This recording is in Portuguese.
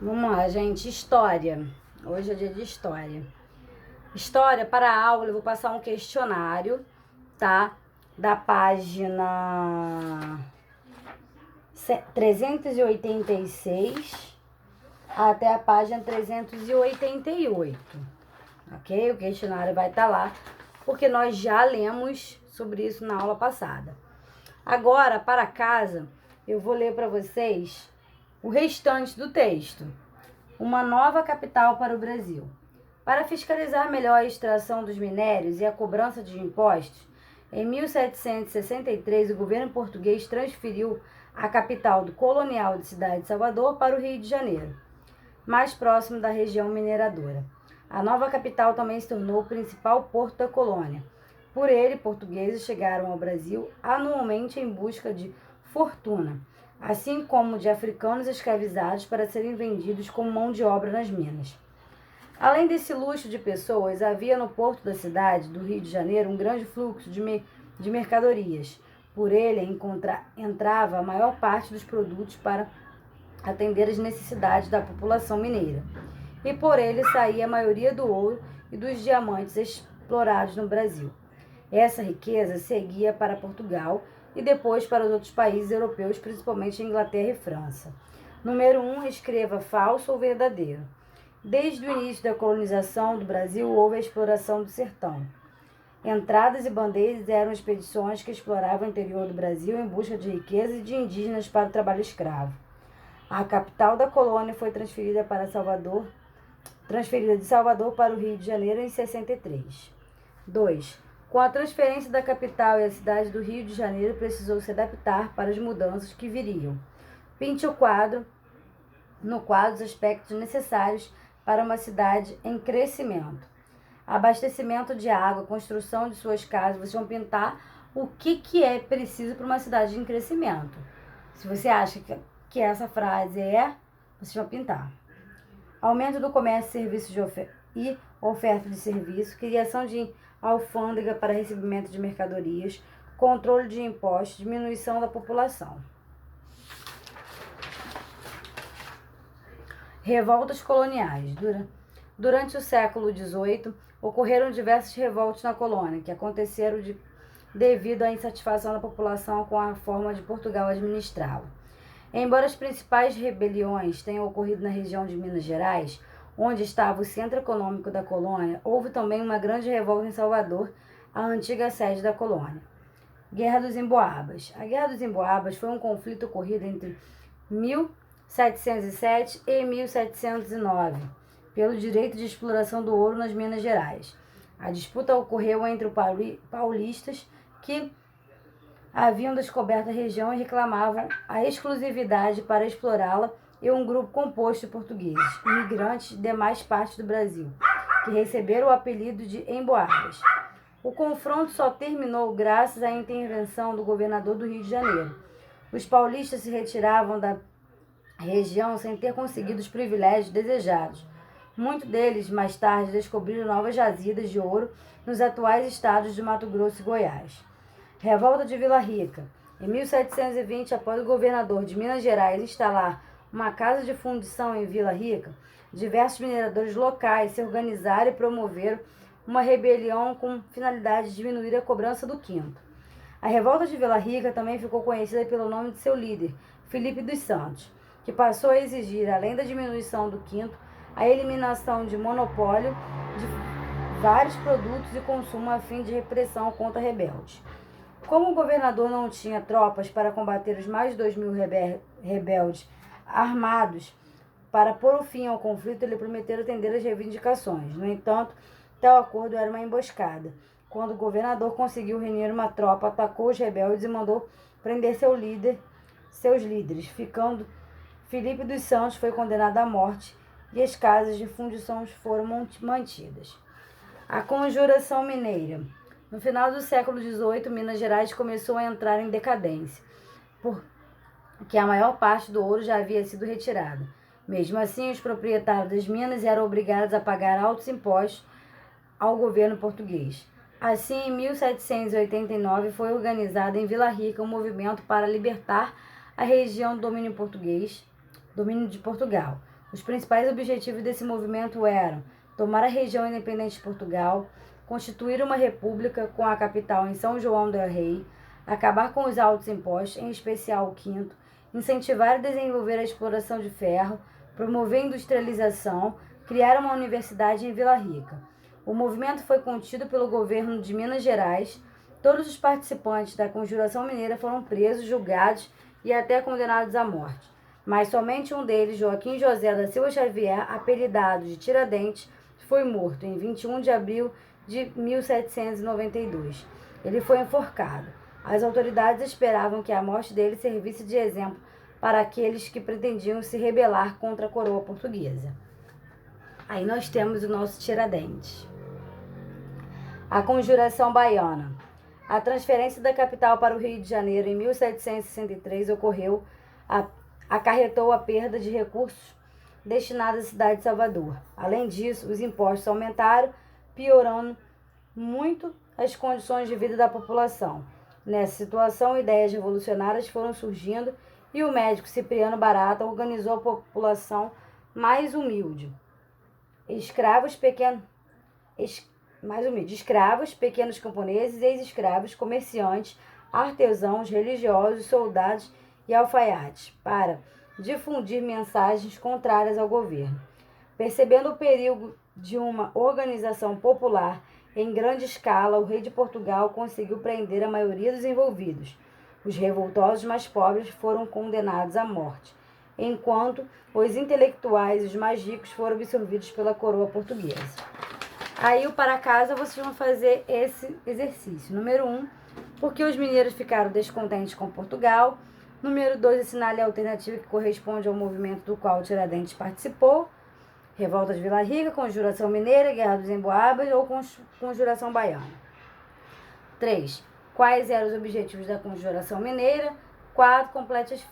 Vamos lá, gente. História. Hoje é dia de história. História, para a aula, eu vou passar um questionário, tá? Da página 386 até a página 388, ok? O questionário vai estar lá, porque nós já lemos sobre isso na aula passada. Agora, para casa, eu vou ler para vocês o restante do texto. Uma nova capital para o Brasil. Para fiscalizar melhor a extração dos minérios e a cobrança de impostos, em 1763 o governo português transferiu a capital do colonial de Cidade de Salvador para o Rio de Janeiro, mais próximo da região mineradora. A nova capital também se tornou o principal porto da colônia. Por ele, portugueses chegaram ao Brasil anualmente em busca de fortuna, assim como de africanos escravizados para serem vendidos como mão de obra nas minas. Além desse luxo de pessoas, havia no porto da cidade do Rio de Janeiro um grande fluxo de mercadorias. Por ele entrava a maior parte dos produtos para atender as necessidades da população mineira. E por ele saía a maioria do ouro e dos diamantes explorados no Brasil. Essa riqueza seguia para Portugal e depois para os outros países europeus, principalmente Inglaterra e França. Número 1, escreva falso ou verdadeiro. Desde o início da colonização do Brasil, houve a exploração do sertão. Entradas e bandeiras eram expedições que exploravam o interior do Brasil em busca de riqueza e de indígenas para o trabalho escravo. A capital da colônia foi transferida de Salvador para o Rio de Janeiro em 63. 2. Com a transferência da capital e a cidade do Rio de Janeiro precisou se adaptar para as mudanças que viriam. Pinte no quadro os aspectos necessários para uma cidade em crescimento. Abastecimento de água, construção de suas casas. Vocês vão pintar o que é preciso para uma cidade em crescimento. Se você acha que essa frase vocês vão pintar. Aumento do comércio e serviços e oferta de serviço, criação de alfândega para recebimento de mercadorias, controle de impostos, diminuição da população. Revoltas coloniais. Durante o século XVIII, ocorreram diversas revoltas na colônia, que aconteceram devido à insatisfação da população com a forma de Portugal administrá-la. Embora as principais rebeliões tenham ocorrido na região de Minas Gerais, onde estava o centro econômico da colônia, houve também uma grande revolta em Salvador, a antiga sede da colônia. Guerra dos Emboabas. A Guerra dos Emboabas foi um conflito ocorrido entre 1707 e 1709, pelo direito de exploração do ouro nas Minas Gerais. A disputa ocorreu entre os paulistas, que haviam descoberto a região e reclamavam a exclusividade para explorá-la, e um grupo composto de portugueses, imigrantes de demais partes do Brasil, que receberam o apelido de Emboabas. O confronto só terminou graças à intervenção do governador do Rio de Janeiro. Os paulistas se retiravam da região sem ter conseguido os privilégios desejados. Muitos deles, mais tarde, descobriram novas jazidas de ouro nos atuais estados de Mato Grosso e Goiás. Revolta de Vila Rica. Em 1720, após o governador de Minas Gerais instalar uma casa de fundição em Vila Rica, diversos mineradores locais se organizaram e promoveram uma rebelião com finalidade de diminuir a cobrança do quinto. A revolta de Vila Rica também ficou conhecida pelo nome de seu líder, Filipe dos Santos, que passou a exigir, além da diminuição do quinto, a eliminação de monopólio de vários produtos e consumo a fim de repressão contra rebeldes. Como o governador não tinha tropas para combater os mais de 2.000 rebeldes armados para pôr o fim ao conflito, ele prometeu atender às reivindicações. No entanto, tal acordo era uma emboscada. Quando o governador conseguiu reunir uma tropa, atacou os rebeldes e mandou prender seus líderes, ficando Filipe dos Santos foi condenado à morte e as casas de fundição foram mantidas. A Conjuração Mineira. No final do século XVIII, Minas Gerais começou a entrar em decadência, porque a maior parte do ouro já havia sido retirada. Mesmo assim, os proprietários das minas eram obrigados a pagar altos impostos ao governo português. Assim, em 1789, foi organizado em Vila Rica um movimento para libertar a região do domínio de Portugal. Os principais objetivos desse movimento eram tomar a região independente de Portugal, constituir uma república com a capital em São João del Rei, acabar com os altos impostos, em especial o quinto, incentivar e desenvolver a exploração de ferro, promover a industrialização, criar uma universidade em Vila Rica. O movimento foi contido pelo governo de Minas Gerais. Todos os participantes da Conjuração Mineira foram presos, julgados e até condenados à morte. Mas somente um deles, Joaquim José da Silva Xavier, apelidado de Tiradentes, foi morto em 21 de abril de 1792. Ele foi enforcado. As autoridades esperavam que a morte dele servisse de exemplo para aqueles que pretendiam se rebelar contra a coroa portuguesa. Aí nós temos o nosso Tiradentes. A Conjuração Baiana. A transferência da capital para o Rio de Janeiro em 1763 acarretou a perda de recursos destinados à cidade de Salvador. Além disso, os impostos aumentaram, piorando muito as condições de vida da população. Nessa situação, ideias revolucionárias foram surgindo e o médico Cipriano Barata organizou a população mais humilde. Escravos, pequenos camponeses, ex-escravos, comerciantes, artesãos, religiosos, soldados e alfaiates, para difundir mensagens contrárias ao governo. Percebendo o perigo de uma organização popular em grande escala, o rei de Portugal conseguiu prender a maioria dos envolvidos. Os revoltosos mais pobres foram condenados à morte, enquanto os intelectuais e os mais ricos foram absorvidos pela coroa portuguesa. Aí, para casa, vocês vão fazer esse exercício. Número 1, porque os mineiros ficaram descontentes com Portugal. Número 2, assinale a alternativa que corresponde ao movimento do qual Tiradentes participou. Revolta de Vila Rica, Conjuração Mineira, Guerra dos Emboabas ou Conjuração Baiana. 3. Quais eram os objetivos da Conjuração Mineira? 4. Complete as